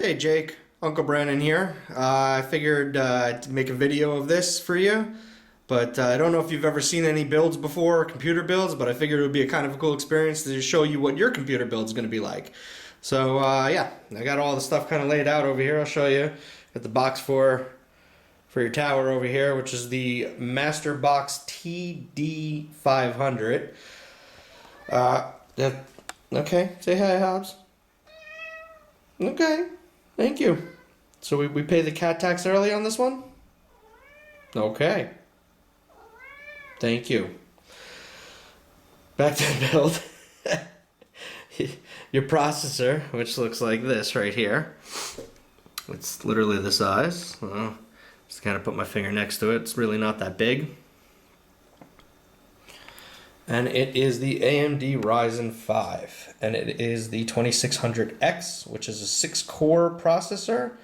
Hey Jake, Uncle Brandon here. I figured to make a video of this for you, but I don't know if you've ever seen any builds before, computer builds, but I figured it would be a kind of a cool experience to show you what your computer build is going to be like. So yeah, I got all the stuff kind of laid out over here. I'll show you. Got the box for your tower over here, which is the Master Box TD500. Okay, say hi, Hobbs. Okay, thank you. So we pay the cat tax early on this one? Okay. Thank you. Back to the build. Your processor, which looks like this right here. It's literally the size. Well, just kind of put my finger next to it. It's really not that big. And it is the AMD Ryzen 5, and it is the 2600X, which is a 6-core processor.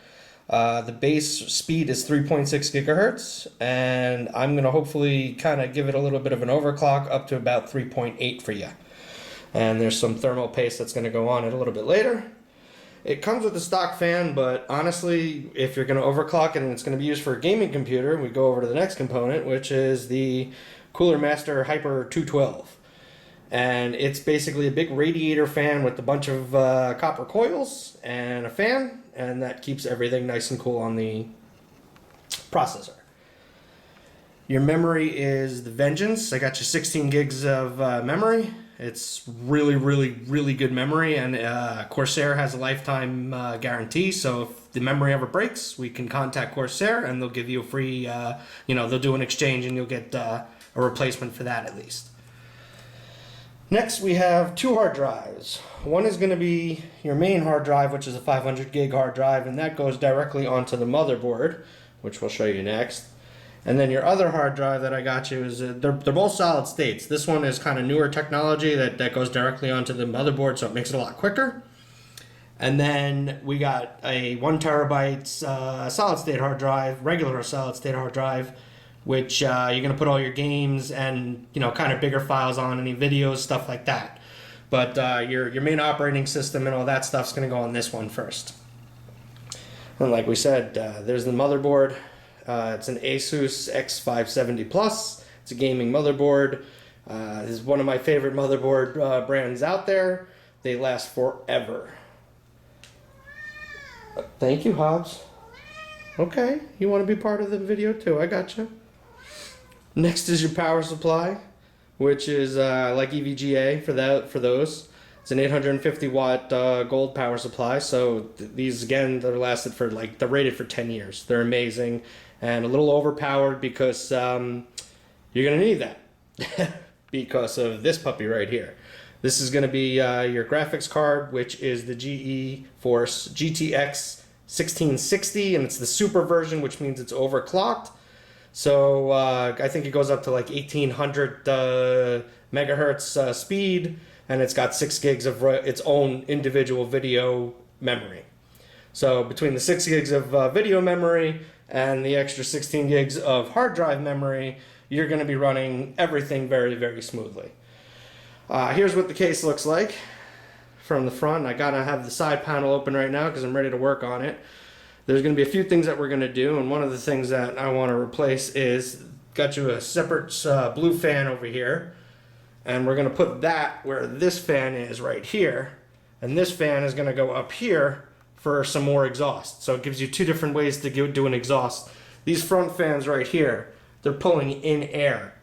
The base speed is 3.6 gigahertz, and I'm going to hopefully kind of give it a little bit of an overclock up to about 3.8 for you. And there's some thermal paste that's going to go on it a little bit later. It comes with a stock fan, but honestly, if you're going to overclock it and it's going to be used for a gaming computer, we go over to the next component, which is the Cooler Master Hyper 212. And it's basically a big radiator fan with a bunch of copper coils and a fan, and that keeps everything nice and cool on the processor. Your memory is the Vengeance. I got you 16 gigs of memory. It's really good memory, and Corsair has a lifetime guarantee, so if the memory ever breaks, we can contact Corsair and they'll give you a free, they'll do an exchange and you'll get a replacement for that at least. Next, we have 2 hard drives. One is going to be your main hard drive, which is a 500 gig hard drive, and that goes directly onto the motherboard, which we'll show you next. And then your other hard drive that I got you is, they're both solid states. This one is kind of newer technology that goes directly onto the motherboard, so it makes it a lot quicker. And then we got a 1 terabyte solid state hard drive, regular solid state hard drive, which you're going to put all your games and kind of bigger files on, any videos, stuff like that. But your main operating system and all that stuff's going to go on this one first. And like we said, there's the motherboard. It's an Asus X570 Plus. It's a gaming motherboard. This is one of my favorite motherboard brands out there. They last forever. Thank you, Hobbs. Okay, you want to be part of the video too? I gotcha. Next is your power supply, which is like EVGA for those. It's an 850 watt gold power supply. So these again, they're rated for 10 years. They're amazing and a little overpowered because you're gonna need that because of this puppy right here. This is gonna be your graphics card, which is the GeForce GTX 1660, and it's the super version, which means it's overclocked. So I think it goes up to like 1800 megahertz speed, and it's got 6 gigs of its own individual video memory. So between the 6 gigs of video memory and the extra 16 gigs of hard drive memory, you're going to be running everything very smoothly. Here's what the case looks like from the front. I gotta have the side panel open right now because I'm ready to work on it. There's going to be a few things that we're going to do, and one of the things that I want to replace is, got you a separate blue fan over here, and we're going to put that where this fan is right here, and this fan is going to go up here for some more exhaust. So it gives you 2 different ways to do an exhaust. These front fans right here, they're pulling in air.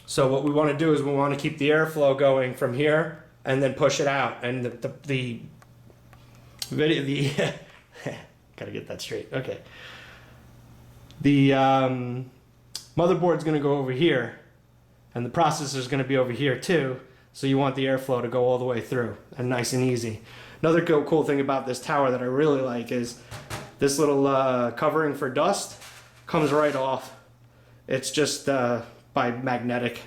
So what we want to do is we want to keep the airflow going from here and then push it out, and the video gotta get that straight. Okay. The motherboard's going to go over here, and the processor's going to be over here too. So you want the airflow to go all the way through and nice and easy. Another cool thing about this tower that I really like is this little covering for dust comes right off. It's just by magnetic.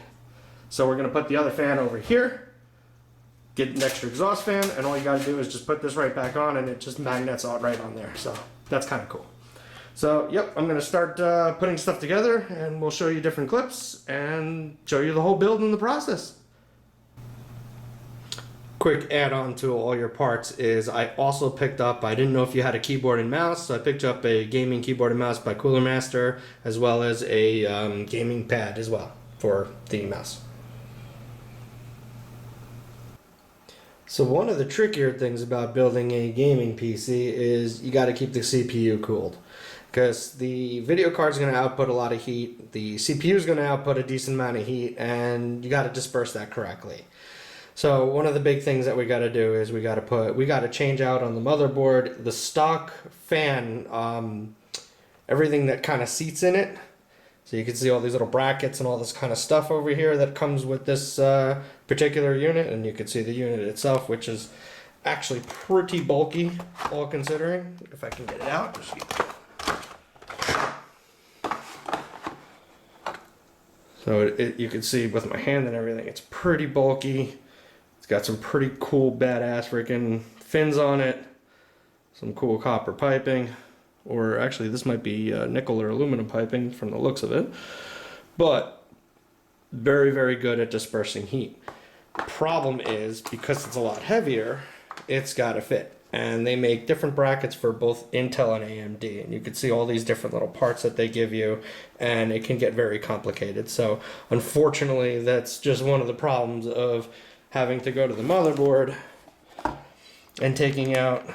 So we're going to put the other fan over here, get an extra exhaust fan, and all you got to do is just put this right back on, and it just magnets all right on there. So that's kind of cool. So yep, I'm going to start putting stuff together, and we'll show you different clips and show you the whole build in the process. quick add-on to all your parts is I also picked up, I didn't know if you had a keyboard and mouse, so I picked up a gaming keyboard and mouse by Cooler Master, as well as a gaming pad as well for the mouse. So one of the trickier things about building a gaming PC is you got to keep the CPU cooled, because the video card is going to output a lot of heat, the CPU is going to output a decent amount of heat, and you got to disperse that correctly. So one of the big things that we got to do is we got to change out on the motherboard the stock fan, everything that kind of seats in it. So you can see all these little brackets and all this kind of stuff over here that comes with this particular unit, and you can see the unit itself, which is actually pretty bulky, all considering. If I can get it out, so you can see with my hand and everything, it's pretty bulky. Got some pretty cool badass freaking fins on it, some cool copper piping, or actually this might be nickel or aluminum piping from the looks of it, but very, very good at dispersing heat. Problem is, because it's a lot heavier, it's got to fit, and they make different brackets for both Intel and AMD, and you can see all these different little parts that they give you, and it can get very complicated. So unfortunately, that's just one of the problems of having to go to the motherboard and taking out,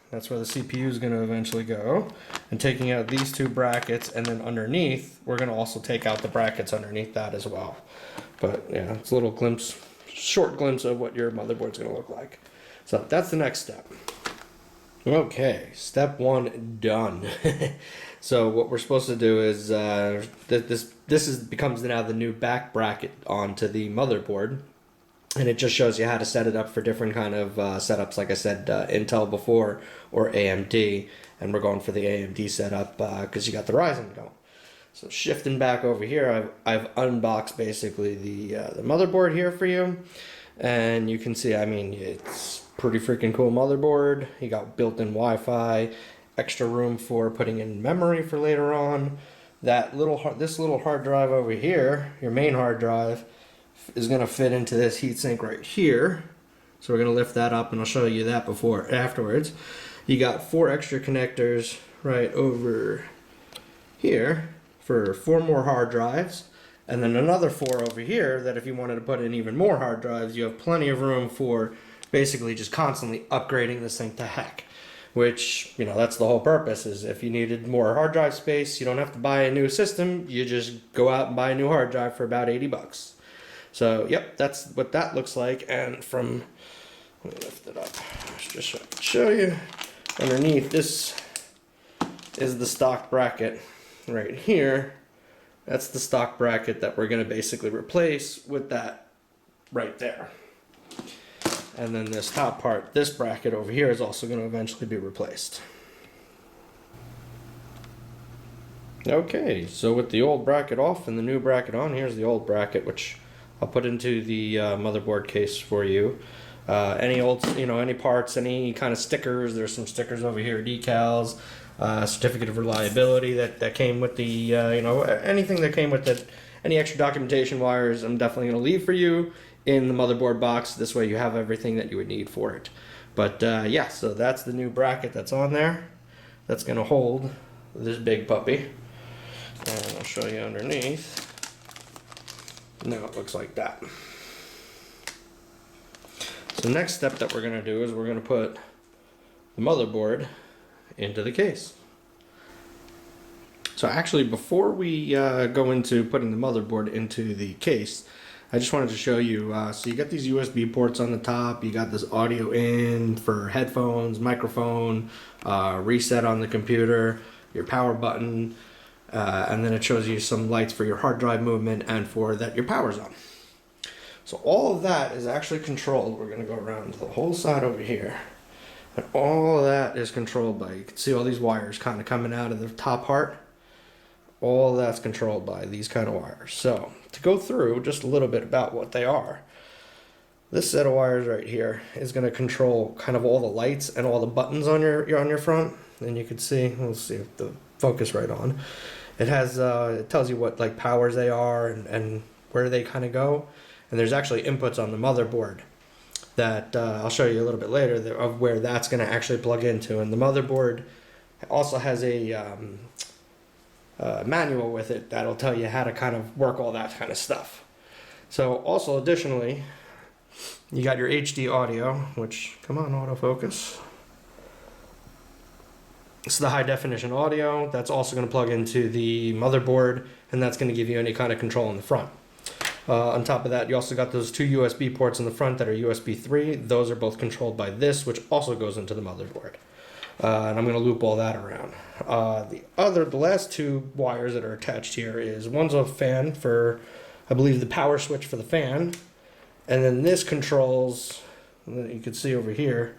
that's where the CPU is going to eventually go, and taking out these two brackets, and then underneath we're going to also take out the brackets underneath that as well. But yeah, it's a little glimpse, short glimpse of what your motherboard's going to look like. So that's the next step. Okay, step one done. So what we're supposed to do is this becomes now the new back bracket onto the motherboard. And it just shows you how to set it up for different kind of setups, like I said, Intel before or AMD. And we're going for the AMD setup because you got the Ryzen going. So shifting back over here, I've unboxed basically the motherboard here for you. And you can see, I mean, it's pretty freaking cool motherboard. You got built-in Wi-Fi, extra room for putting in memory for later on. This little hard drive over here, your main hard drive, is going to fit into this heatsink right here. So we're going to lift that up, and I'll show you that afterwards. You got 4 extra connectors right over here for 4 more hard drives, and then another 4 over here that if you wanted to put in even more hard drives, you have plenty of room for basically just constantly upgrading this thing to heck. Which, you know, that's the whole purpose, is if you needed more hard drive space, you don't have to buy a new system, you just go out and buy a new hard drive for about 80 bucks. So, yep, that's what that looks like. And from, let me lift it up, just so I can show you. Underneath, this is the stock bracket right here. That's the stock bracket that we're going to basically replace with that right there. And then this top part, this bracket over here, is also going to eventually be replaced. Okay, so with the old bracket off and the new bracket on, here's the old bracket, which I'll put into the motherboard case for you. Any old, any parts, any kind of stickers. There's some stickers over here, decals, certificate of reliability that came with the, anything that came with it. Any extra documentation wires, I'm definitely going to leave for you in the motherboard box. This way you have everything that you would need for it. But yeah, so that's the new bracket that's on there. That's going to hold this big puppy. And I'll show you underneath. Now it looks like that. So next step that we're going to do is we're going to put the motherboard into the case. So actually, before we go into putting the motherboard into the case, I just wanted to show you, so you got these USB ports on the top, you got this audio in for headphones, microphone, reset on the computer, your power button, and then it shows you some lights for your hard drive movement and for that your power's on. So all of that is actually controlled. We're going to go around the whole side over here. And all of that is controlled by, you can see all these wires kind of coming out of the top part. All of that's controlled by these kind of wires. So to go through just a little bit about what they are, this set of wires right here is going to control kind of all the lights and all the buttons on your front. And you can see, let's see if the focus right on. It has it tells you what like powers they are and where they kind of go. And there's actually inputs on the motherboard that I'll show you a little bit later of where that's going to actually plug into. And the motherboard also has a manual with it that'll tell you how to kind of work all that kind of stuff. So also additionally, you got your HD audio, which, come on, autofocus. It's the high definition audio. That's also going to plug into the motherboard, and that's going to give you any kind of control in the front. On top of that, you also got those two USB ports in the front that are USB 3. Those are both controlled by this, which also goes into the motherboard. And I'm going to loop all that around. The last two wires that are attached here is one's a fan for, I believe, the power switch for the fan. And then this controls, you can see over here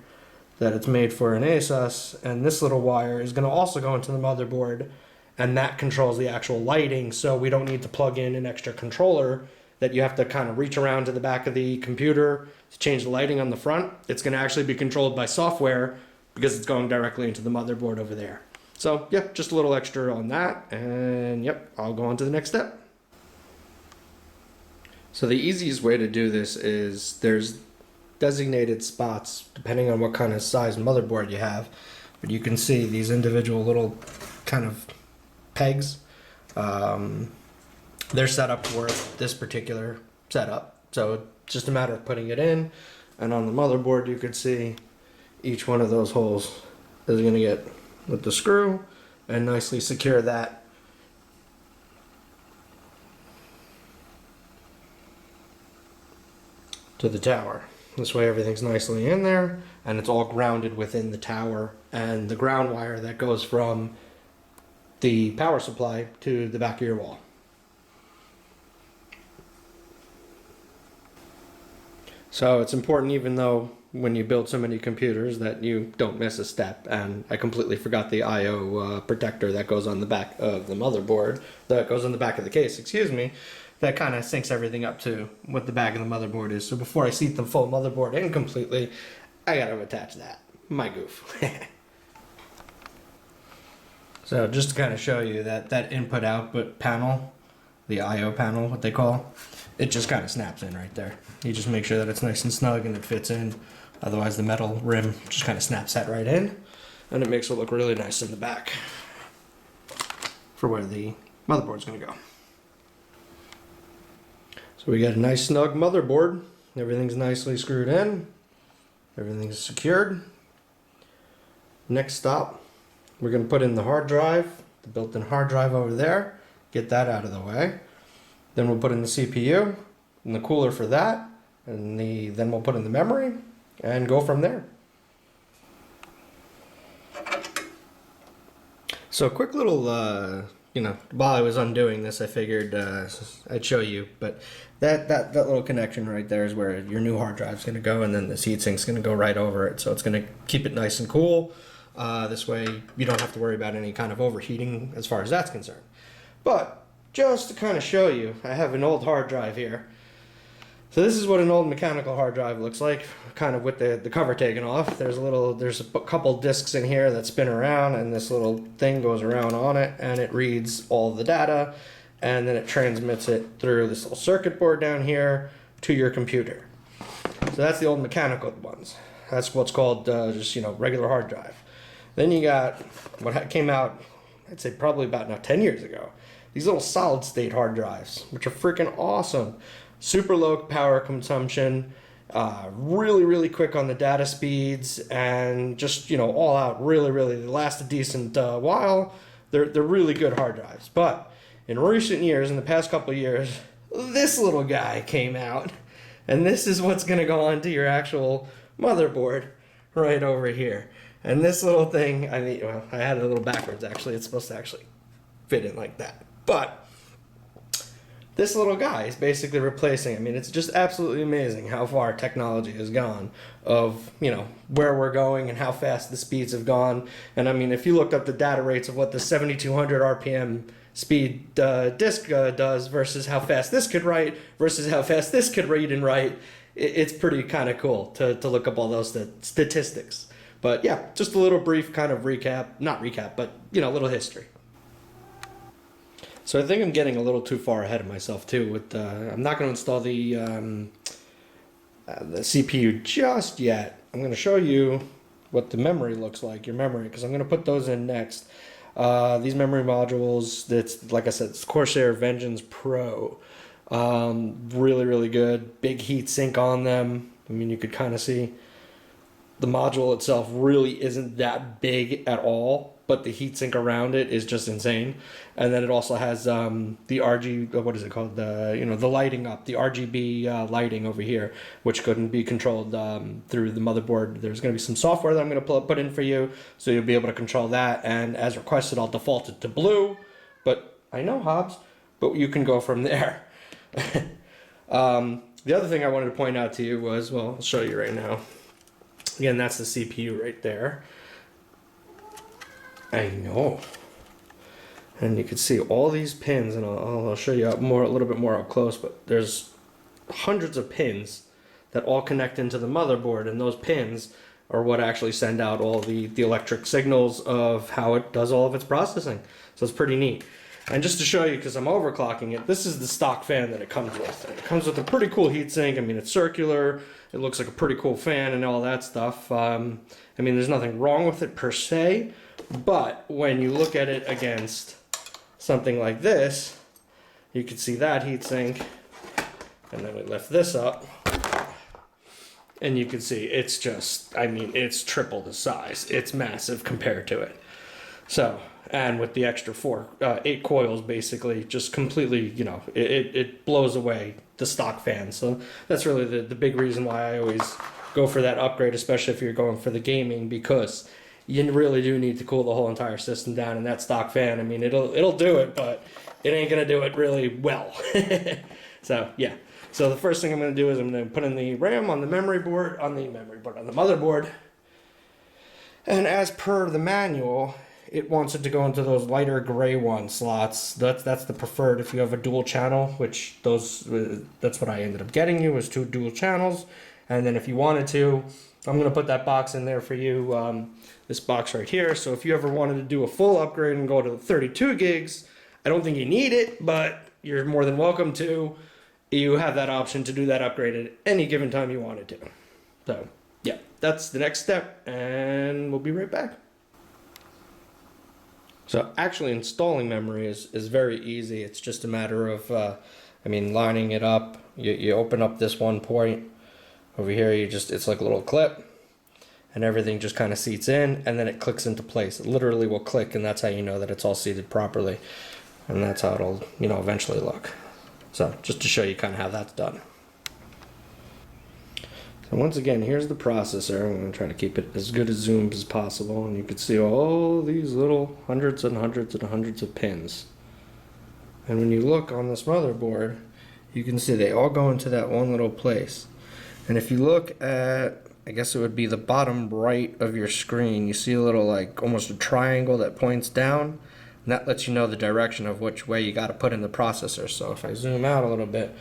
that it's made for an ASUS, and this little wire is going to also go into the motherboard, and that controls the actual lighting, so we don't need to plug in an extra controller that you have to kind of reach around to the back of the computer to change the lighting on the front. It's going to actually be controlled by software because it's going directly into the motherboard over there. So, yep, just a little extra on that, and yep, I'll go on to the next step. So the easiest way to do this is there's designated spots depending on what kind of size motherboard you have, but you can see these individual little kind of pegs. They're set up for this particular setup, so it's just a matter of putting it in, and on the motherboard you can see each one of those holes is going to get with the screw and nicely secure that to the tower. This way everything's nicely in there and it's all grounded within the tower and the ground wire that goes from the power supply to the back of your wall. So it's important, even though when you build so many computers, that you don't miss a step. And I completely forgot the I/O protector that goes on the back of the motherboard, that goes on the back of the case, excuse me, that kind of syncs everything up to what the back of the motherboard is. So before I seat the full motherboard in completely, I got to attach that. My goof. So just to kind of show you that input-output panel, the I/O panel, what they call, it just kind of snaps in right there. You just make sure that it's nice and snug and it fits in. Otherwise the metal rim just kind of snaps that right in, and it makes it look really nice in the back for where the motherboard's going to go. So we got a nice snug motherboard. Everything's nicely screwed in. Everything's secured. Next stop, we're going to put in the hard drive, the built-in hard drive over there. Get that out of the way. Then we'll put in the CPU and the cooler for that, and then we'll put in the memory and go from there. So a quick little, while I was undoing this, I figured I'd show you, but that little connection right there is where your new hard drive is going to go, and then the heatsink's going to go right over it. So it's going to keep it nice and cool. This way you don't have to worry about any kind of overheating as far as that's concerned. But just to kind of show you, I have an old hard drive here. So this is what an old mechanical hard drive looks like, kind of with the cover taken off. There's a couple discs in here that spin around, and this little thing goes around on it, and it reads all the data, and then it transmits it through this little circuit board down here to your computer. So that's the old mechanical ones. That's what's called regular hard drive. Then you got what came out, I'd say probably about now 10 years ago. These little solid state hard drives, which are freaking awesome. Super low power consumption, really, really quick on the data speeds, and just, all out really, really, they last a decent while. They're really good hard drives. But in recent years, in the past couple of years, this little guy came out, and this is what's going to go onto your actual motherboard right over here. And this little thing, I had it a little backwards actually. It's supposed to actually fit in like that. But this little guy is basically replacing, it's just absolutely amazing how far technology has gone of, where we're going and how fast the speeds have gone. And if you looked up the data rates of what the 7200 RPM speed disk does versus how fast this could write versus how fast this could read and write, it's pretty kind of cool to look up all those statistics. But yeah, just a little brief kind of not recap, but, little history. So I think I'm getting a little too far ahead of myself too. I'm not going to install the the CPU just yet. I'm going to show you what the memory looks like, your memory, because I'm going to put those in next. These memory modules, that's like I said, it's Corsair Vengeance Pro. Really, really good. Big heat sink on them. I mean, you could kind of see the module itself really isn't that big at all, but the heatsink around it is just insane. And then it also has the RG, what is it called? The lighting up, the RGB lighting over here, which couldn't be controlled through the motherboard. There's going to be some software that I'm going to put in for you, so you'll be able to control that. And as requested, I'll default it to blue. But I know, Hobbs, but you can go from there. The other thing I wanted to point out to you was, well, I'll show you right now. Again, that's the CPU right there. I know. And you can see all these pins, and I'll show you a little bit more up close, but there's hundreds of pins that all connect into the motherboard, and those pins are what actually send out all the electric signals of how it does all of its processing. So it's pretty neat. And just to show you, because I'm overclocking it, this is the stock fan that it comes with. It comes with a pretty cool heatsink. I mean, it's circular. It looks like a pretty cool fan and all that stuff. I mean, there's nothing wrong with it per se, but when you look at it against something like this, you can see that heatsink, and then we lift this up, and you can see it's just, I mean, it's triple the size. It's massive compared to it. So, and with the extra 8 coils, basically, just completely, you know, it blows away the stock fan. So that's really the big reason why I always go for that upgrade, especially if you're going for the gaming, because you really do need to cool the whole entire system down. And that stock fan, I mean, it'll do it, but it ain't gonna do it really well. So yeah. So the first thing I'm gonna do is I'm gonna put in the RAM on the on the motherboard. And as per the manual, it wants it to go into those lighter gray slots. That's the preferred if you have a dual channel, which that's what I ended up getting you, was 2 dual channels. And then if you wanted to, I'm going to put that box in there for you, this box right here. So if you ever wanted to do a full upgrade and go to 32 gigs, I don't think you need it, but you're more than welcome to. You have that option to do that upgrade at any given time you wanted to. So yeah, that's the next step, and we'll be right back. So actually installing memory is very easy. It's just a matter of, lining it up. You open up this one point over here. It's like a little clip, and everything just kind of seats in, and then it clicks into place. It literally will click, and that's how you know that it's all seated properly, and that's how it'll, eventually look. So just to show you kind of how that's done. So once again, here's the processor. I'm going to try to keep it as good a zoom as possible, and you can see all these little hundreds and hundreds and hundreds of pins. And when you look on this motherboard, you can see they all go into that one little place. And if you look at, I guess it would be the bottom right of your screen, you see a little, like, almost a triangle that points down, and that lets you know the direction of which way you got to put in the processor. So if I zoom out a little bit,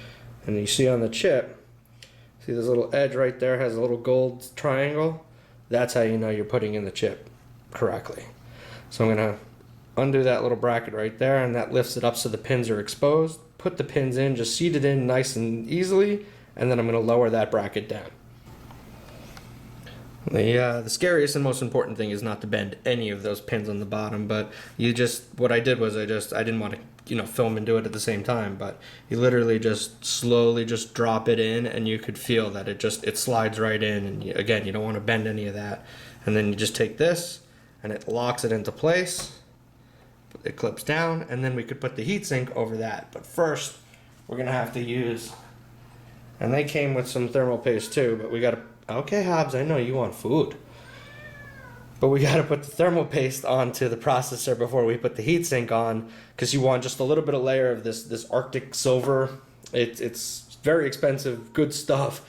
and you see on the chip, see this little edge right there has a little gold triangle? That's how you know you're putting in the chip correctly. So I'm going to undo that little bracket right there, and that lifts it up so the pins are exposed. Put the pins in, just seat it in nice and easily, and then I'm going to lower that bracket down. The scariest and most important thing is not to bend any of those pins on the bottom, but what I did was I didn't want to, film and do it at the same time, but you literally just slowly just drop it in, and you could feel that it slides right in, and again, you don't want to bend any of that. And then you just take this, and it locks it into place. It clips down, and then we could put the heatsink over that. But first, we're going to have to use, and they came with some thermal paste too, but we got to, okay, Hobbs, I know you want food. But we got to put the thermal paste onto the processor before we put the heatsink on, because you want just a little bit of layer of this Arctic silver. It's very expensive, good stuff,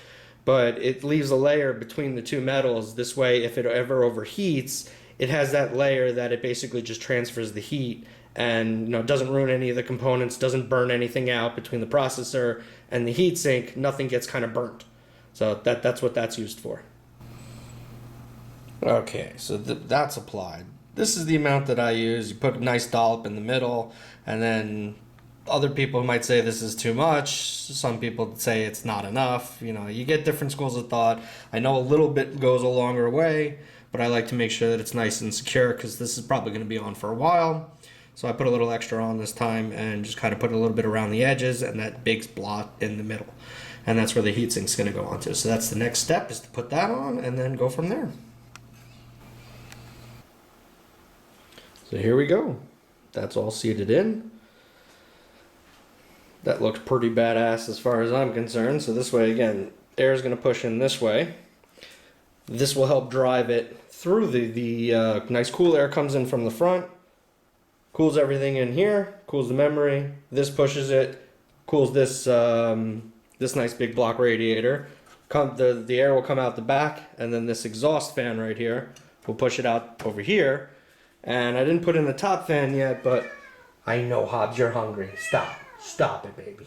but it leaves a layer between the two metals. This way, if it ever overheats, it has that layer that it basically just transfers the heat and doesn't ruin any of the components, doesn't burn anything out between the processor and the heatsink. Nothing gets kind of burnt. So that's what that's used for. Okay, so that's applied. This is the amount that I use. You put a nice dollop in the middle, and then Other people might say this is too much. Some people say it's not enough. You know, you get different schools of thought. I know a little bit goes a longer way, but I like to make sure that it's nice and secure because this is probably going to be on for a while. So I put a little extra on this time and just kind of put a little bit around the edges and that big blot in the middle. And that's where the heat sink's going to go onto. So that's the next step, is to put that on and then go from there. So here we go. That's all seated in. That looks pretty badass as far as I'm concerned. So this way, again, air is going to push in this way. This will help drive it through. The nice cool air comes in from the front, cools everything in here, cools the memory. This pushes it, cools this this nice big block radiator. The air will come out the back, and then this exhaust fan right here will push it out over here. And I didn't put in the top fan yet, but I know, Hobbs, you're hungry. Stop it, baby.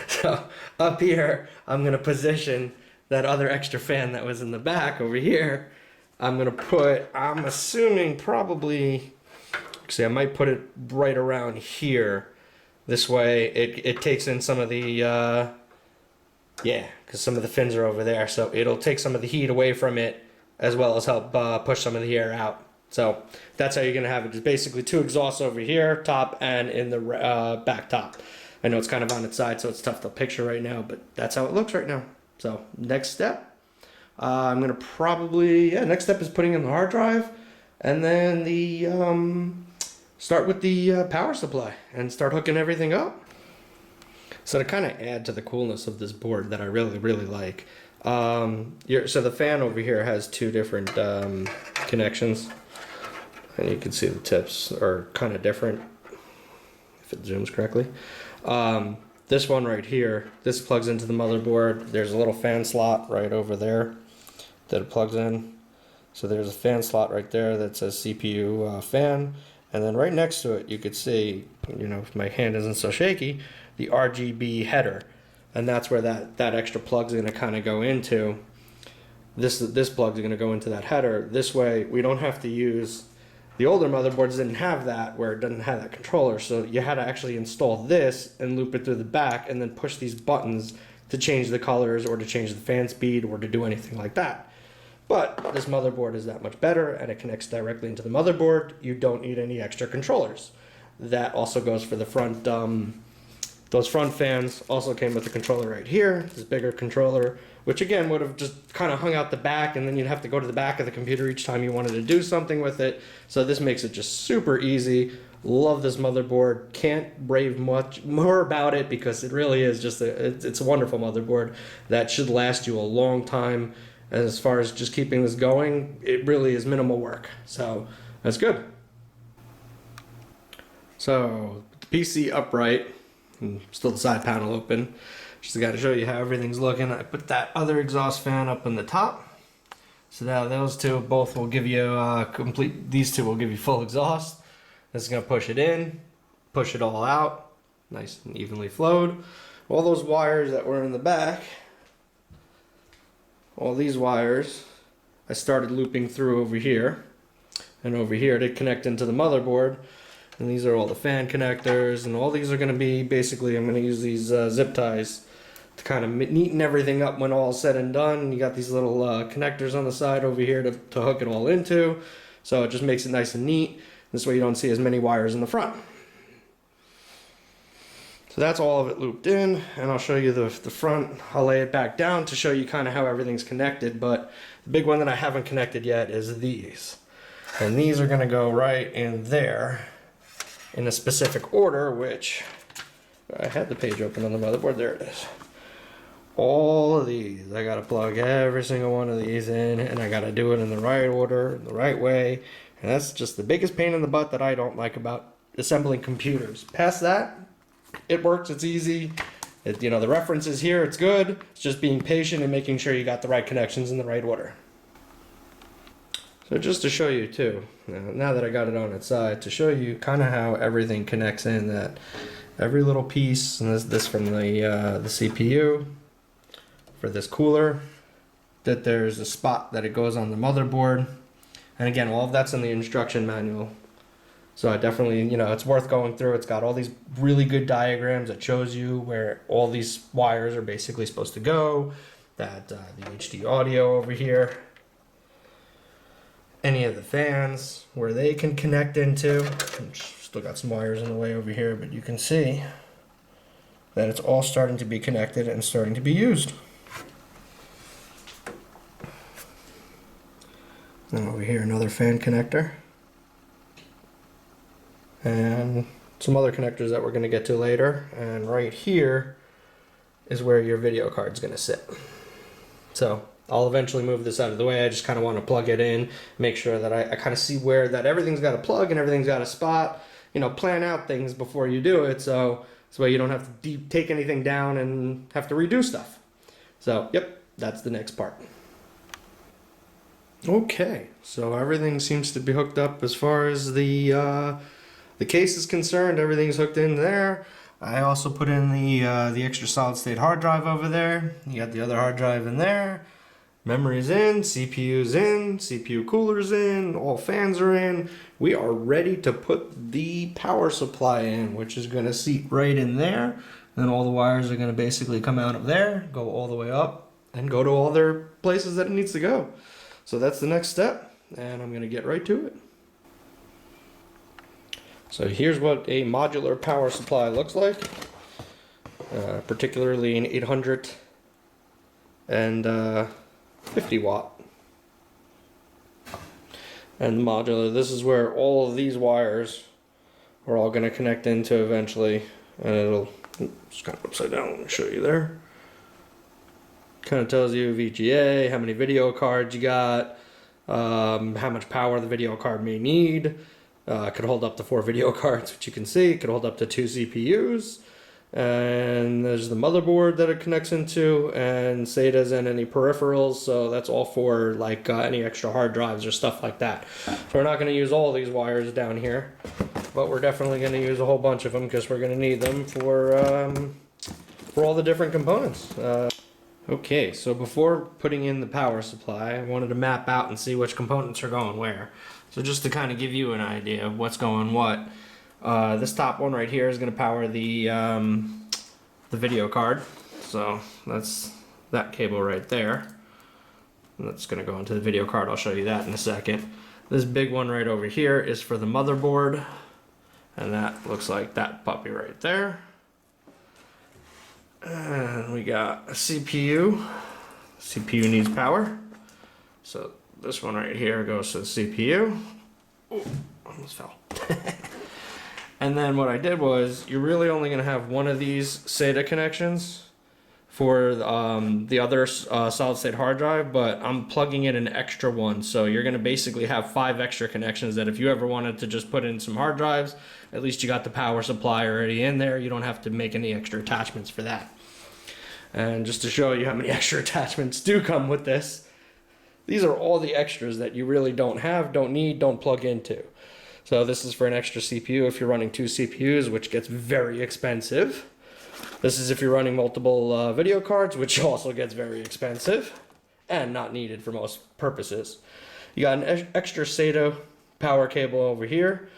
So up here, I'm going to position that other extra fan that was in the back over here. I'm going to put, I'm assuming probably, see, I might put it right around here. This way it takes in some of the, yeah, because some of the fins are over there. So it'll take some of the heat away from it as well as help push some of the air out. So that's how you're going to have it. It's basically two exhausts over here, top and in the back top. I know it's kind of on its side, so it's tough to picture right now, but that's how it looks right now. So next step, I'm going to probably, next step is putting in the hard drive, and then the start with the power supply and start hooking everything up. So to kind of add to the coolness of this board that I really, really like, so the fan over here has two different connections. And you can see the tips are kind of different, if it zooms correctly. This one right here, this plugs into the motherboard. There's a little fan slot right over there that it plugs in. So there's a fan slot right there that says CPU fan. And then right next to it, you could see, you know, if my hand isn't so shaky, the RGB header. And that's where that extra plug's going to kind of go into. This plug's going to go into that header. This way, we don't have to use... The older motherboards didn't have that, where it doesn't have that controller, so you had to actually install this and loop it through the back and then push these buttons to change the colors or to change the fan speed or to do anything like that. But this motherboard is that much better and it connects directly into the motherboard. You don't need any extra controllers. That also goes for the front, those front fans also came with the controller right here, this bigger controller, which again would have just kind of hung out the back, and then you'd have to go to the back of the computer each time you wanted to do something with it. So this makes it just super easy. Love this motherboard. Can't rave much more about it because it really is just it's a wonderful motherboard that should last you a long time. As far as just keeping this going, it really is minimal work. So that's good. So the PC upright, and still the side panel open. Just got to show you how everything's looking. I put that other exhaust fan up in the top. So now those two both will give you these two will give you full exhaust. This is going to push it in, push it all out, nice and evenly flowed. All those wires that were in the back, all these wires, I started looping through over here and over here to connect into the motherboard. And these are all the fan connectors, and all these are going to be basically, I'm going to use these zip ties to kind of neaten everything up when all said and done. You got these little connectors on the side over here to hook it all into, so it just makes it nice and neat. This way you don't see as many wires in the front. So that's all of it looped in, and I'll show you the front. I'll lay it back down to show you kind of how everything's connected, but the big one that I haven't connected yet is these. And these are going to go right in there in a specific order, which I had the page open on the motherboard. There it is. All of these, I gotta plug every single one of these in, and I gotta do it in the right order, the right way. And that's just the biggest pain in the butt that I don't like about assembling computers. Past that, it works, it's easy. You know, the reference is here, it's good. It's just being patient and making sure you got the right connections in the right order. So just to show you too, now that I got it on its side, to show you kind of how everything connects in, that every little piece, and this from the CPU, for this cooler, that there's a spot that it goes on the motherboard. And again, all of that's in the instruction manual. So I definitely, it's worth going through. It's got all these really good diagrams that shows you where all these wires are basically supposed to go. That the HD audio over here, any of the fans, where they can connect into. Still got some wires in the way over here, but you can see that it's all starting to be connected and starting to be used. And over here, another fan connector. And some other connectors that we're going to get to later. And right here is where your video card's going to sit. So I'll eventually move this out of the way. I just kind of want to plug it in, make sure that I kind of see where that everything's got a plug and everything's got a spot. Plan out things before you do it, so this way you don't have to take anything down and have to redo stuff. So, yep, that's the next part. Okay, so everything seems to be hooked up as far as the case is concerned. Everything's hooked in there. I also put in the extra solid state hard drive over there. You got the other hard drive in there. Memory's in, CPU's in, CPU cooler's in, all fans are in. We are ready to put the power supply in, which is going to seat right in there. And then all the wires are going to basically come out of there, go all the way up, and go to all their places that it needs to go. So that's the next step, and I'm going to get right to it. So here's what a modular power supply looks like, particularly an 800 and 50 watt. And modular, this is where all of these wires are all going to connect into eventually, and it'll, it's kind of upside down, let me show you there. Kind of tells you VGA, how many video cards you got, how much power the video card may need. It could hold up to 4 video cards, which you can see. It could hold up to 2 CPUs. And there's the motherboard that it connects into, and SATAs and any peripherals. So that's all for like any extra hard drives or stuff like that. So we're not going to use all these wires down here, but we're definitely going to use a whole bunch of them because we're going to need them for all the different components. Okay, so before putting in the power supply, I wanted to map out and see which components are going where. So just to kind of give you an idea of what's going what. This top one right here is going to power the video card. So that's that cable right there. And that's going to go into the video card. I'll show you that in a second. This big one right over here is for the motherboard. And that looks like that puppy right there. And we got a CPU. CPU needs power. So this one right here goes to the CPU. Oh, almost fell. And then what I did was, you're really only going to have one of these SATA connections for the other solid state hard drive, but I'm plugging in an extra one. So you're going to basically have 5 extra connections that if you ever wanted to just put in some hard drives, at least you got the power supply already in there. You don't have to make any extra attachments for that. And just to show you how many extra attachments do come with this, these are all the extras that you really don't have, don't need, don't plug into. So this is for an extra CPU if you're running 2 CPUs, which gets very expensive. This is if you're running multiple video cards, which also gets very expensive and not needed for most purposes. You got an extra SATA power cable over here,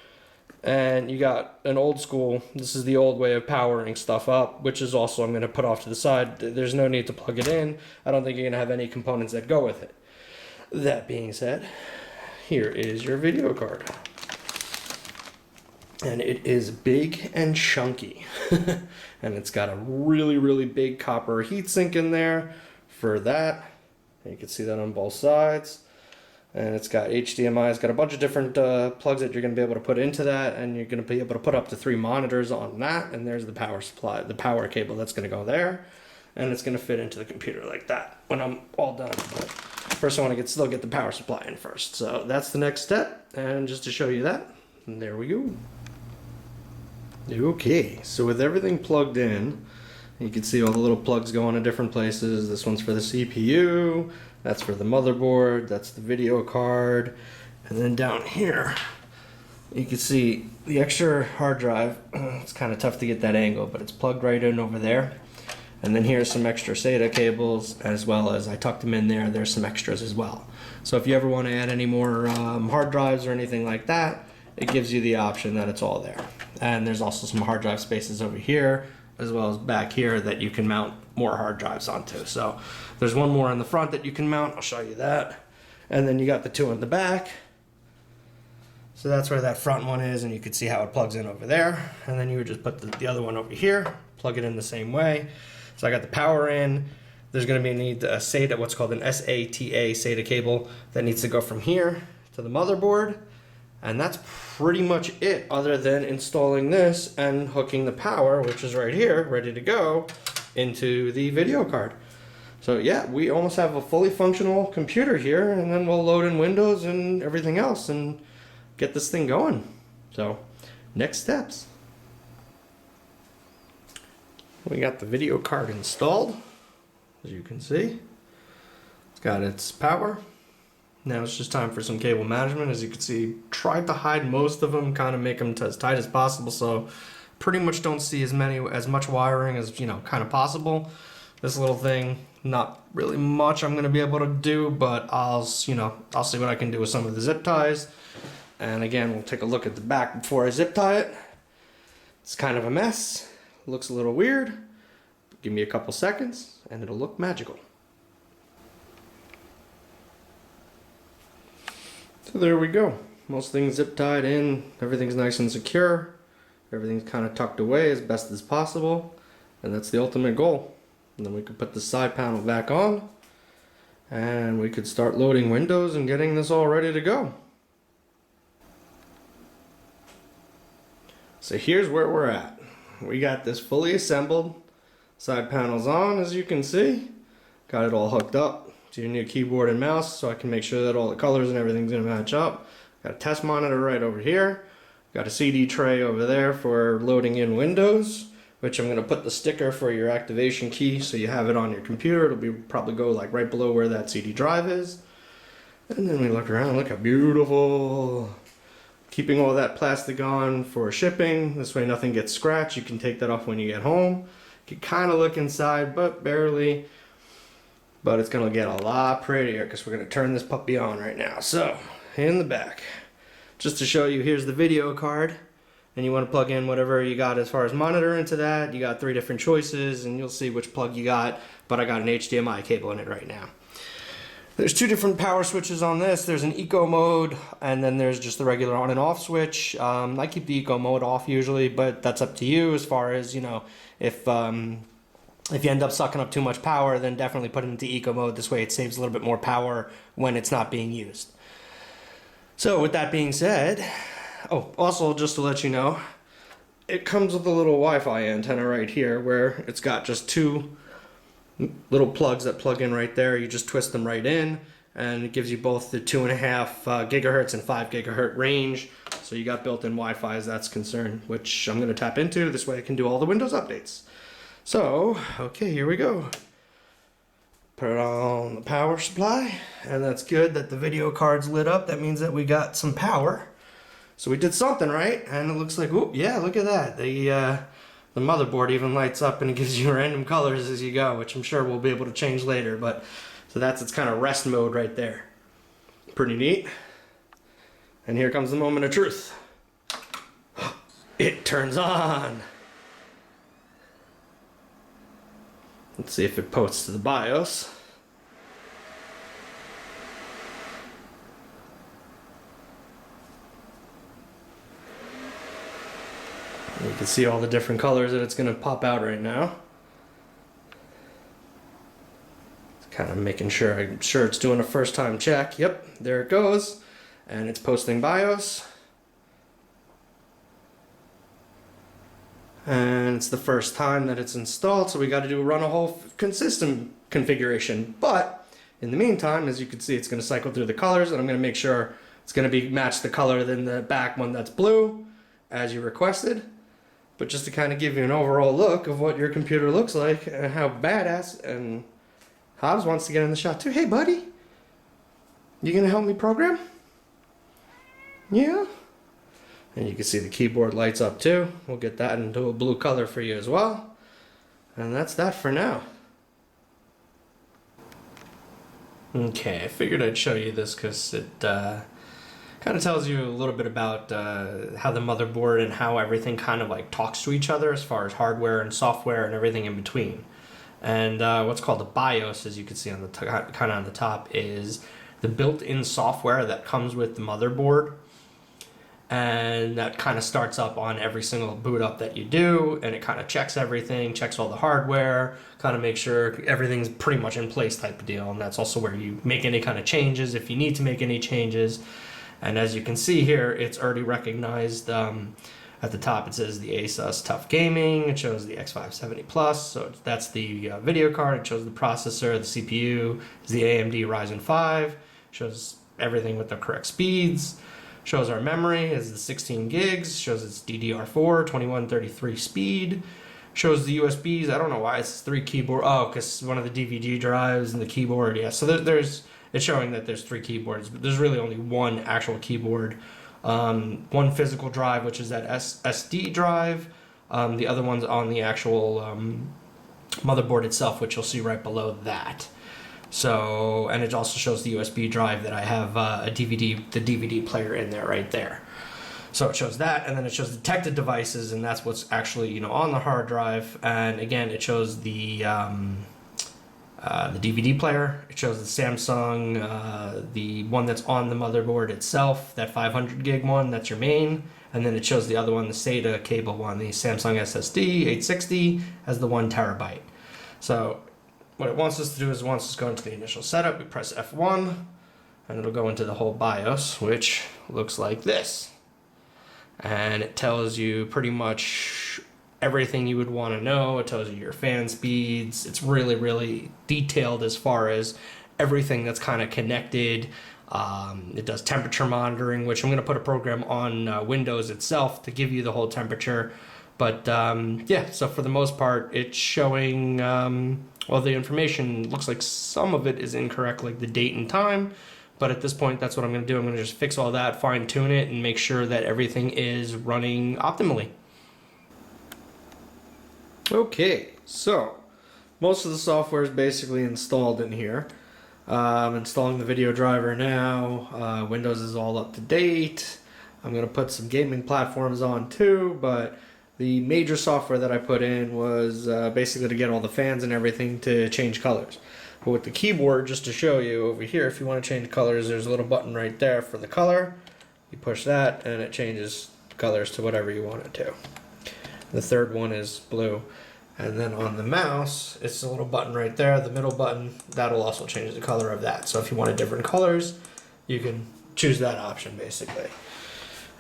and you got an old school, this is the old way of powering stuff up, which is also I'm going to put off to the side. There's no need to plug it in. I don't think you're going to have any components that go with it. That being said, here is your video card. And it is big and chunky. And it's got a really, really big copper heatsink in there for that. You can see that on both sides. And it's got HDMI. It's got a bunch of different plugs that you're going to be able to put into that. And you're going to be able to put up to 3 monitors on that. And there's the power supply, the power cable that's going to go there. And it's going to fit into the computer like that when I'm all done. But first I want to still get the power supply in first. So that's the next step. And just to show you that, and there we go. Okay, so with everything plugged in, you can see all the little plugs going to different places. This one's for the CPU, that's for the motherboard, that's the video card, and then down here, you can see the extra hard drive. It's kind of tough to get that angle, but it's plugged right in over there. And then here's some extra SATA cables, as well as I tucked them in there. There's some extras as well. So if you ever want to add any more hard drives or anything like that, it gives you the option that it's all there. And there's also some hard drive spaces over here, as well as back here that you can mount more hard drives onto. So there's one more in the front that you can mount. I'll show you that. And then you got the two in the back. So that's where that front one is, and you can see how it plugs in over there. And then you would just put the other one over here, plug it in the same way. So I got the power in. There's going to be a SATA, what's called an SATA SATA cable that needs to go from here to the motherboard. And that's pretty much it, other than installing this and hooking the power, which is right here, ready to go, into the video card. So yeah, we almost have a fully functional computer here, and then we'll load in Windows and everything else and get this thing going. So, next steps. We got the video card installed, as you can see. It's got its power. Now it's just time for some cable management. As you can see, tried to hide most of them, kind of make them as tight as possible, so pretty much don't see as much wiring as, kind of possible. This little thing, not really much I'm going to be able to do, but I'll see what I can do with some of the zip ties. And again, we'll take a look at the back before I zip tie it. It's kind of a mess. Looks a little weird. Give me a couple seconds and it'll look magical. So there we go. Most things zip tied in. Everything's nice and secure. Everything's kind of tucked away as best as possible. And that's the ultimate goal. And then we could put the side panel back on. And we could start loading Windows and getting this all ready to go. So here's where we're at. We got this fully assembled, side panels on, as you can see. Got it all hooked up to your new keyboard and mouse so I can make sure that all the colors and everything's gonna match up. Got a test monitor right over here. Got a CD tray over there for loading in Windows, which I'm gonna put the sticker for your activation key so you have it on your computer. It'll probably go like right below where that CD drive is. And then we look around, look how beautiful. Keeping all that plastic on for shipping. This way nothing gets scratched. You can take that off when you get home. You can kind of look inside, but barely. But it's going to get a lot prettier because we're going to turn this puppy on right now. So, in the back. Just to show you, here's the video card. And you want to plug in whatever you got as far as monitor into that. You got 3 different choices and you'll see which plug you got. But I got an HDMI cable in it right now. There's 2 different power switches on this. There's an eco mode, and then there's just the regular on and off switch. I keep the eco mode off usually, but that's up to you as far as, if you end up sucking up too much power, then definitely put it into eco mode. This way it saves a little bit more power when it's not being used. So with that being said, also just to let you know, it comes with a little Wi-Fi antenna right here where it's got just 2 little plugs that plug in right there. You just twist them right in and it gives you both the 2.5 gigahertz and 5 gigahertz range. So you got built-in Wi-Fi as that's concerned, which I'm going to tap into. This way I can do all the Windows updates. So, okay, here we go. Put it on the power supply, and that's good that the video card's lit up. That means that we got some power. So we did something right, and it looks like, oh yeah, look at that. The motherboard even lights up and it gives you random colors as you go, which I'm sure we'll be able to change later. But so that's its kind of rest mode right there. Pretty neat. And here comes the moment of truth. It turns on. Let's see if it posts to the BIOS. You can see all the different colors that it's going to pop out right now. It's kind of making sure, I'm sure it's doing a first time check. Yep, there it goes. And it's posting BIOS. And it's the first time that it's installed, so we got to run a whole system configuration. But in the meantime, as you can see, it's going to cycle through the colors, and I'm going to make sure it's going to match the color than the back one that's blue, as you requested. But just to kind of give you an overall look of what your computer looks like and how badass, and Hobbs wants to get in the shot too. Hey buddy, you gonna help me program? Yeah? And you can see the keyboard lights up too. We'll get that into a blue color for you as well. And that's that for now. Okay, I figured I'd show you this because it Kind of tells you a little bit about how the motherboard and how everything kind of like talks to each other as far as hardware and software and everything in between. And what's called the BIOS, as you can see on the kind of on the top, is the built-in software that comes with the motherboard, and that kind of starts up on every single boot up that you do, and it kind of checks everything, checks all the hardware, kind of makes sure everything's pretty much in place type of deal. And that's also where you make any kind of changes if you need to make any changes. And as you can see here, it's already recognized. At the top it says the Asus Tough Gaming. It shows the X570 Plus, so that's the video card. It shows the processor, the CPU is the AMD Ryzen 5. Shows everything with the correct speeds. Shows our memory is the 16 gigs. Shows it's DDR4 2133 speed. Shows the USBs. I don't know why it's 3 keyboard. Oh, because one of the DVD drives and the keyboard. Yeah, so there's it's showing that there's 3 keyboards, but there's really only one actual keyboard. One physical drive, which is that SD drive. The other one's on the actual motherboard itself, which you'll see right below that. So, and it also shows the USB drive that I have the DVD player in there right there. So it shows that, and then it shows detected devices, and that's what's actually on the hard drive. And again, it shows the DVD player. It shows the Samsung, the one that's on the motherboard itself, that 500 gig one, that's your main. And then it shows the other one, the SATA cable one, the Samsung SSD 860 as the 1 terabyte. So what it wants us to do is it wants us to go into the initial setup. We press F1 and it'll go into the whole BIOS, which looks like this. And it tells you pretty much everything you would want to know. It tells you your fan speeds. It's really, really detailed as far as everything that's kind of connected. It does temperature monitoring, which I'm going to put a program on Windows itself to give you the whole temperature. But yeah, so for the most part, it's showing, well, the information looks like some of it is incorrect, like the date and time. But at this point, that's what I'm going to do. I'm going to just fix all that, fine tune it, and make sure that everything is running optimally. Okay, so most of the software is basically installed in here. I'm installing the video driver now. Windows is all up to date. I'm going to put some gaming platforms on too, but the major software that I put in was basically to get all the fans and everything to change colors. But with the keyboard, just to show you over here, if you want to change colors, there's a little button right there for the color. You push that and it changes colors to whatever you want it to. The third one is blue. And then on the mouse, it's a little button right there, the middle button. That'll also change the color of that. So if you wanted different colors, you can choose that option basically.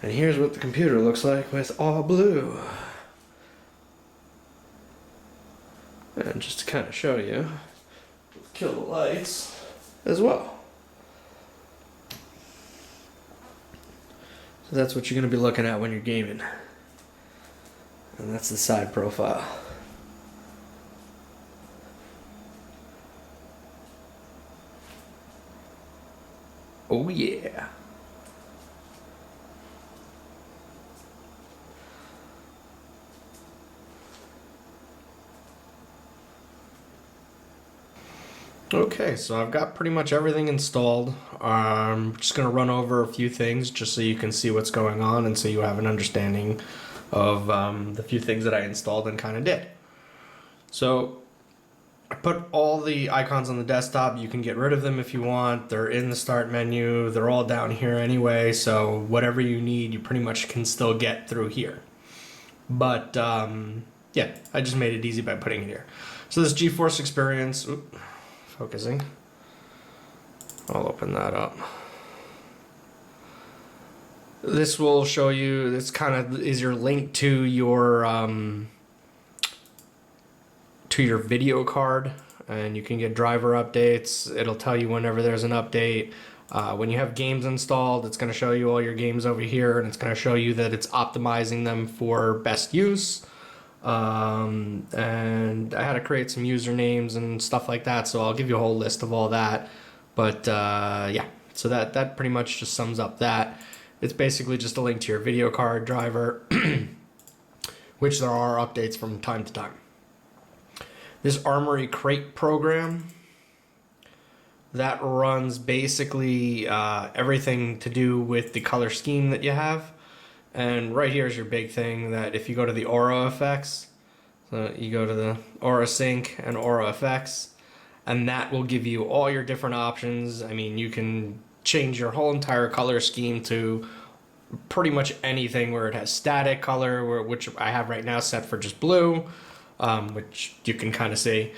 And here's what the computer looks like with all blue. And just to kind of show you, kill the lights as well. So that's what you're going to be looking at when you're gaming. And that's the side profile. Oh yeah. Okay, so I've got pretty much everything installed. I'm just going to run over a few things just so you can see what's going on and so you have an understanding of the few things that I installed and kind of did. So I put all the icons on the desktop. You can get rid of them if you want. They're in the start menu. They're all down here anyway, so whatever you need, you pretty much can still get through here. But yeah, I just made it easy by putting it here. So this GeForce Experience... Focusing. I'll open that up. This will show you, this kind of is your link to your video card, and you can get driver updates. It'll tell you whenever there's an update. When you have games installed, it's going to show you all your games over here, and it's going to show you that it's optimizing them for best use. And I had to create some usernames and stuff like that, so I'll give you a whole list of all that. But yeah, so that pretty much just sums up that. It's basically just a link to your video card driver, which there are updates from time to time. This Armory Crate program, that runs basically everything to do with the color scheme that you have. And right here is your big thing that if you go to the aura effects, so you go to the aura sync and aura effects, and that will give you all your different options. I mean, you can change your whole entire color scheme to pretty much anything where it has static color, which I have right now set for just blue, which you can kind of see.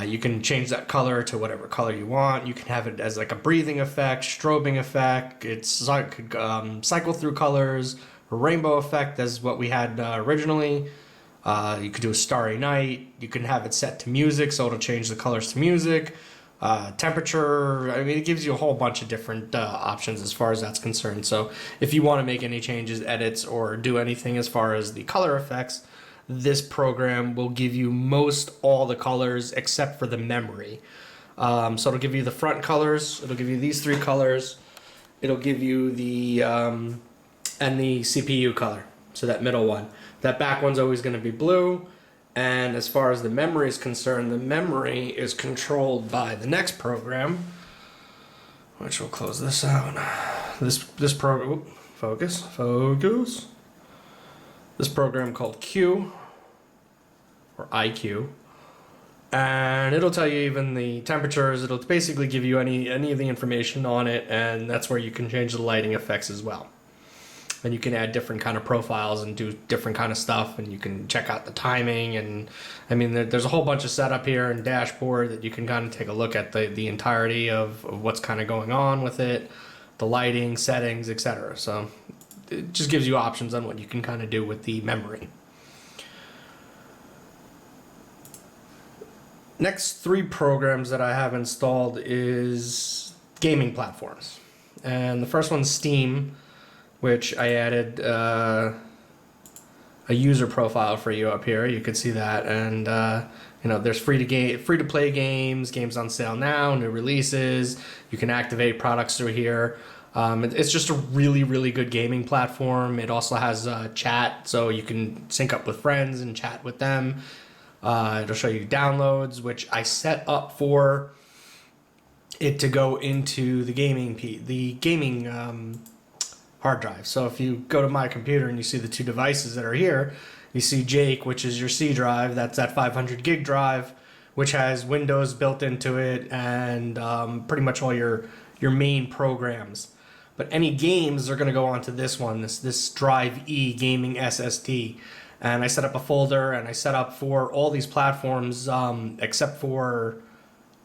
You can change that color to whatever color you want. You can have it as like a breathing effect, strobing effect. It's could cycle through colors. A rainbow effect as what we had originally. You could do a starry night. You can have it set to music, so it'll change the colors to music. Temperature. I mean, it gives you a whole bunch of different options as far as that's concerned. So if you want to make any changes, edits, or do anything as far as the color effects, this program will give you most all the colors except for the memory. So it'll give you the front colors. It'll give you these three colors. It'll give you the and the CPU color. So that middle one. That back one's always going to be blue. And as far as the memory is concerned, the memory is controlled by the next program, which will close this out. This program, focus. This program called Q, or IQ, and it'll tell you even the temperatures. It'll basically give you any of the information on it, and that's where you can change the lighting effects as well. And you can add different kind of profiles and do different kind of stuff, and you can check out the timing. And I mean, there's a whole bunch of setup here and dashboard that you can kind of take a look at the entirety of what's kind of going on with it, the lighting, settings, etc. So it just gives you options on what you can kind of do with the memory. Next three programs that I have installed is gaming platforms. And the first one's Steam, which I added a user profile for you up here. You could see that, and there's free to play games on sale now, new releases. You can activate products through here. It's just a really good gaming platform. It also has chat, so you can sync up with friends and chat with them. It'll show you downloads, which I set up for it to go into the gaming hard drive. So if you go to my computer and you see the two devices that are here, you see Jake, which is your C drive. That's that 500 gig drive, which has Windows built into it and pretty much all your main programs. But any games are going to go onto this one, this Drive E Gaming SSD. And I set up a folder, and I set up for all these platforms except for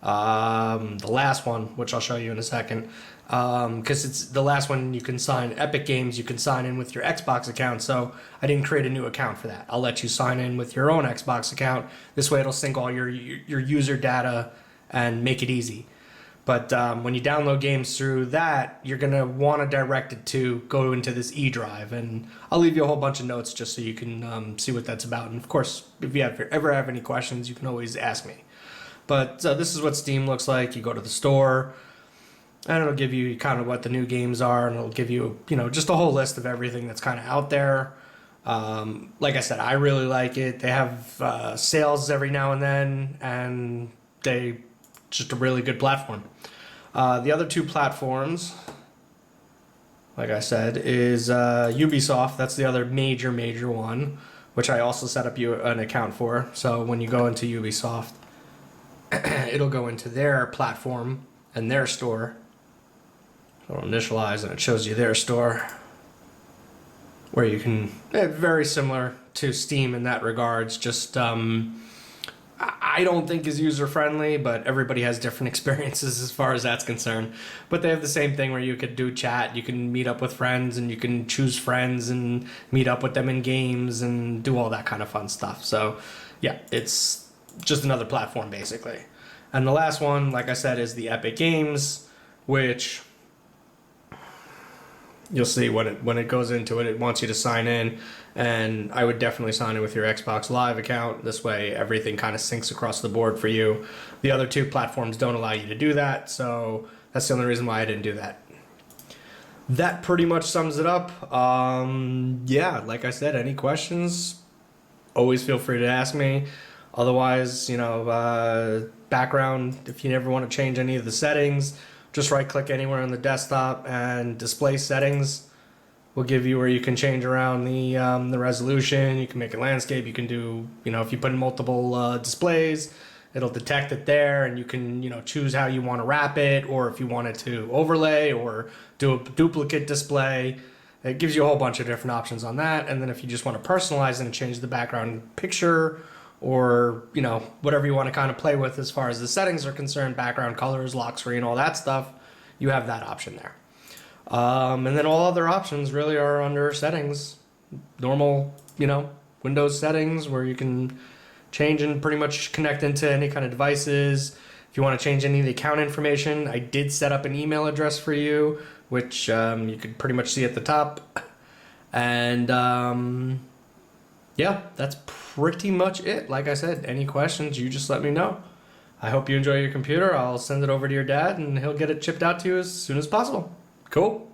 the last one, which I'll show you in a second. Because it's the last one you can sign Epic Games, you can sign in with your Xbox account. So I didn't create a new account for that. I'll let you sign in with your own Xbox account. This way it'll sync all your user data and make it easy. But when you download games through that, you're going to want to direct it to go into this E drive. And I'll leave you a whole bunch of notes just so you can see what that's about. And of course, if you ever have any questions, you can always ask me. But this is what Steam looks like. You go to the store, and it'll give you kind of what the new games are, and it'll give you, just a whole list of everything that's kind of out there. Like I said, I really like it. They have sales every now and then, and they just a really good platform. The other two platforms, like I said, is Ubisoft. That's the other major one, which I also set up an account for. So when you go into Ubisoft, it'll go into their platform and their store. So it'll initialize and it shows you their store, where you can, very similar to Steam in that regards, just I don't think is user friendly, but everybody has different experiences as far as that's concerned. But they have the same thing where you could do chat, you can meet up with friends, and you can choose friends and meet up with them in games and do all that kind of fun stuff. So yeah, it's just another platform basically. And the last one, like I said, is the Epic Games, which you'll see when it goes into it, it wants you to sign in, and I would definitely sign in with your Xbox Live account. This way everything kind of syncs across the board for you. The other two platforms don't allow you to do that, so that's the only reason why I didn't do that. That pretty much sums it up. Yeah, like I said, any questions, always feel free to ask me. Otherwise, background, if you never want to change any of the settings, just right click anywhere on the desktop and display settings will give you where you can change around the resolution. You can make it landscape. You can do, if you put in multiple displays, it'll detect it there, and you can, choose how you want to wrap it, or if you want it to overlay or do a duplicate display. It gives you a whole bunch of different options on that. And then if you just want to personalize it and change the background picture, or whatever you want to kind of play with as far as the settings are concerned, background colors, lock screen, all that stuff, you have that option there. And then all other options really are under settings, normal, Windows settings, where you can change and pretty much connect into any kind of devices. If you want to change any of the account information, I did set up an email address for you, which you could pretty much see at the top. And yeah, that's pretty much it. Like I said, any questions, you just let me know. I hope you enjoy your computer. I'll send it over to your dad, and he'll get it shipped out to you as soon as possible. Cool.